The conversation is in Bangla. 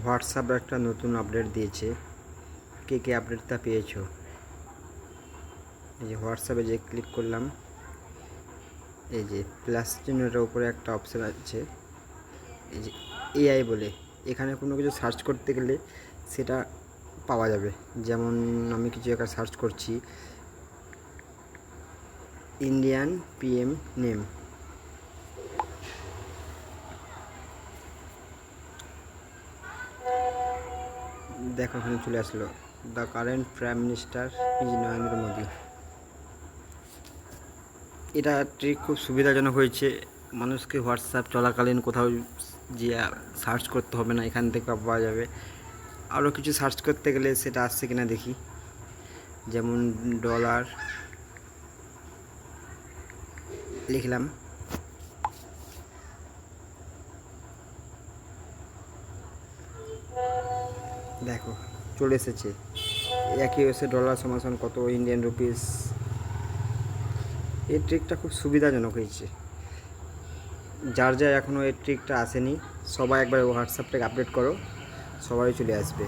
হোয়াটসঅ্যাপ একটা নতুন আপডেট দিয়েছে। কে কে আপডেটটা পেয়েছো? এই যে হোয়াটসঅ্যাপে যে ক্লিক করলাম, এই যে প্লাস চিহ্নটার উপরে একটা অপশান আছে, এই যে এআই বলে। এখানে কোনো কিছু সার্চ করতে গেলে সেটা পাওয়া যাবে। যেমন আমি কিছু একটা সার্চ করছি, ইন্ডিয়ান পিএম নেম। দেখো ওখানে চলে আসলো, the current prime minister is Narendra Modi. এটা ট্রিক খুব সুবিধাজনক হয়েছে। মানুষকে হোয়াটসঅ্যাপ চলাকালীন কোথাও যে সার্চ করতে হবে না, এখান থেকে পাওয়া যাবে। আরও কিছু সার্চ করতে গেলে সেটা আসছে কিনা দেখি। যেমন ডলার লিখলাম, দেখো চলে এসেছে। একই হচ্ছে ডলার সমান কত ইন্ডিয়ান রুপিস। এই ট্রিকটা খুব সুবিধাজনক হয়েছে। যার যার এখনও এই ট্রিকটা আসেনি, সবাই একবার হোয়াটসঅ্যাপটাকে আপডেট করো, সবাই চলে আসবে।